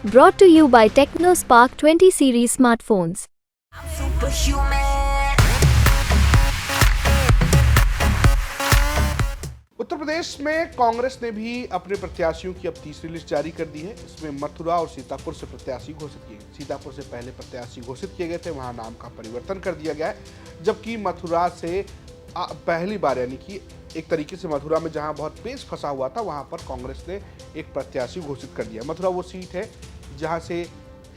Brought to you by TechnoSpark 20 series smartphones. Uttar Pradesh में कांग्रेस ने भी अपने प्रत्याशियों की अब तीसरी लिस्ट जारी कर दी है। इसमें मथुरा और सीतापुर से प्रत्याशी घोषित किए गए। सीतापुर से पहले प्रत्याशी घोषित किए गए थे, वहां नाम का परिवर्तन कर दिया गया है, जबकि मथुरा से पहली बार, यानी कि एक तरीके से मथुरा में जहां बहुत पेच फंसा हुआ था, वहां पर कांग्रेस ने एक प्रत्याशी घोषित कर दिया। मथुरा वो सीट है जहां से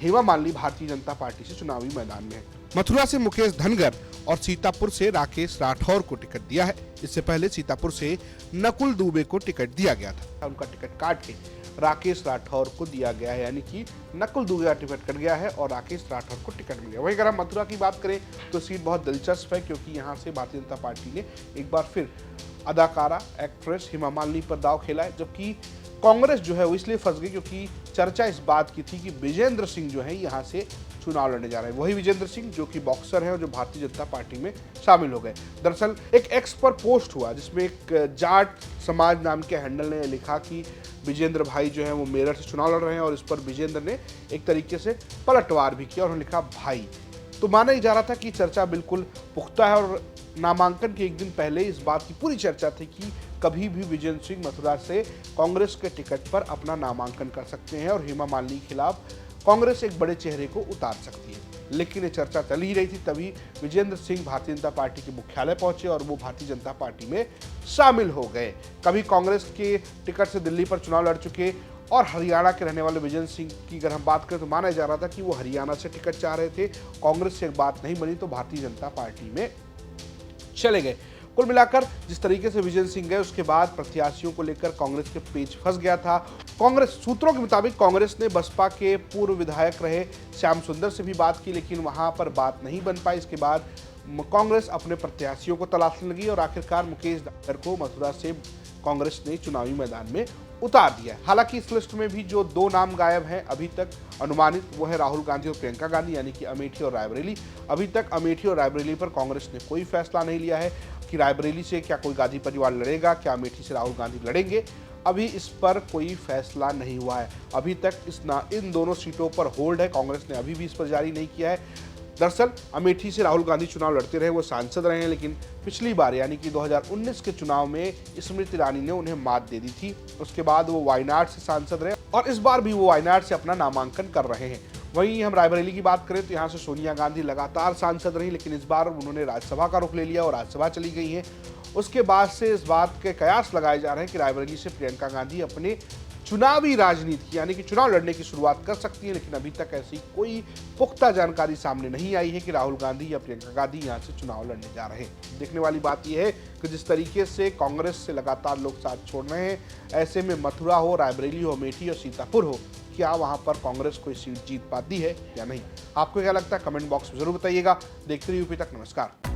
हेमा मालिनी भारतीय जनता पार्टी से चुनावी मैदान में है। मथुरा से मुकेश धनगर और सीतापुर से राकेश राठौर को टिकट दिया है। इससे पहले सीतापुर से नकुल दुबे को टिकट दिया गया था, उनका टिकट काट के राकेश राठौर को दिया गया है, यानी कि नकुल दुबे का टिकट कट गया है और राकेश राठौर को टिकट मिल गया। वहीं अगर हम मथुरा की बात करें तो सीट बहुत दिलचस्प है, क्योंकि यहाँ से भारतीय जनता पार्टी ने एक बार फिर अदाकारा एक्ट्रेस हेमा मालिनी पर दांव खेला है, जबकि कांग्रेस जो है वो इसलिए फंस गई क्योंकि चर्चा इस बात की थी कि विजेंद्र सिंह जो है यहाँ से चुनाव लड़ने जा रहे हैं। वही विजेंद्र सिंह जो कि बॉक्सर हैं और जो भारतीय जनता पार्टी में शामिल हो गए। दरअसल एक एक्स पर पोस्ट हुआ जिसमें एक जाट समाज नाम के हैंडल ने लिखा कि विजेंद्र भाई जो है वो मेरठ से चुनाव लड़ रहे हैं, और इस पर विजेंद्र ने एक तरीके से पलटवार भी किया और उन्होंने लिखा भाई। तो माना ही जा रहा था कि चर्चा बिल्कुल पुख्ता है, और नामांकन के एक दिन पहले इस बात की पूरी चर्चा थी कि कभी भी विजेंद्र सिंह मथुरा से कांग्रेस के टिकट पर अपना नामांकन कर सकते हैं और हेमा मालिनी के खिलाफ कांग्रेस एक बड़े चेहरे को उतार सकती है। लेकिन ये चर्चा चल ही रही थी, तभी विजेंद्र सिंह भारतीय जनता पार्टी के मुख्यालय पहुंचे और वो भारतीय जनता पार्टी में शामिल हो गए। कभी कांग्रेस के टिकट से दिल्ली पर चुनाव लड़ चुके और हरियाणा के रहने वाले विजेंद्र सिंह की अगर हम बात करें तो माना जा रहा था कि वो हरियाणा से टिकट चाह रहे थे। कांग्रेस से एक बात नहीं बनी तो भारतीय जनता पार्टी में चले गए। कुल मिलाकर जिस तरीके से विजेंद्र सिंह गए, उसके बाद प्रत्याशियों को लेकर कांग्रेस के पेच फंस गया था। कांग्रेस सूत्रों के मुताबिक कांग्रेस ने बसपा के पूर्व विधायक रहे श्याम सुंदर से भी बात की, लेकिन वहां पर बात नहीं बन पाई। इसके बाद कांग्रेस अपने प्रत्याशियों को तलाशने लगी और आखिरकार मुकेश धनगर को मथुरा से कांग्रेस ने चुनावी मैदान में उतार दिया। हालांकि इस लिस्ट में भी जो दो नाम गायब हैं अभी तक अनुमानित, वो है राहुल गांधी और प्रियंका गांधी, यानी कि अमेठी और रायबरेली। अभी तक अमेठी और रायबरेली पर कांग्रेस ने कोई फैसला नहीं लिया है कि रायबरेली से क्या कोई गांधी परिवार लड़ेगा, क्या अमेठी से राहुल गांधी लड़ेंगे। अभी इस पर कोई फैसला नहीं हुआ है। अभी तक इन दोनों सीटों पर होल्ड है, कांग्रेस ने अभी भी इस पर जारी नहीं किया है। दरअसल अमेठी से राहुल गांधी चुनाव लड़ते रहे, वो सांसद रहे हैं, लेकिन पिछली बार यानी कि 2019 के चुनाव में स्मृति ईरानी ने उन्हें मात दे दी थी। उसके बाद वो वायनाड से सांसद रहे और इस बार भी वो वायनाड से अपना नामांकन कर रहे हैं। वहीं हम रायबरेली की बात करें तो यहाँ से सोनिया गांधी लगातार सांसद रही, लेकिन इस बार उन्होंने राज्यसभा का रुख ले लिया और राज्यसभा चली गई हैं। उसके बाद से इस बात के कयास लगाए जा रहे हैं कि रायबरेली से प्रियंका गांधी अपने चुनावी राजनीति यानी कि चुनाव लड़ने की शुरुआत कर सकती है, लेकिन अभी तक ऐसी कोई पुख्ता जानकारी सामने नहीं आई है कि राहुल गांधी या प्रियंका गांधी यहां से चुनाव लड़ने जा रहे हैं। देखने वाली बात यह है कि जिस तरीके से कांग्रेस से लगातार लोग साथ छोड़ रहे हैं, ऐसे में मथुरा हो, रायबरेली हो, अमेठी और सीतापुर हो, क्या वहां पर कांग्रेस कोई सीट जीत पाती है या नहीं? आपको क्या लगता है? कमेंट बॉक्स में जरूर बताइएगा। देखते रहिए यूपी तक। नमस्कार।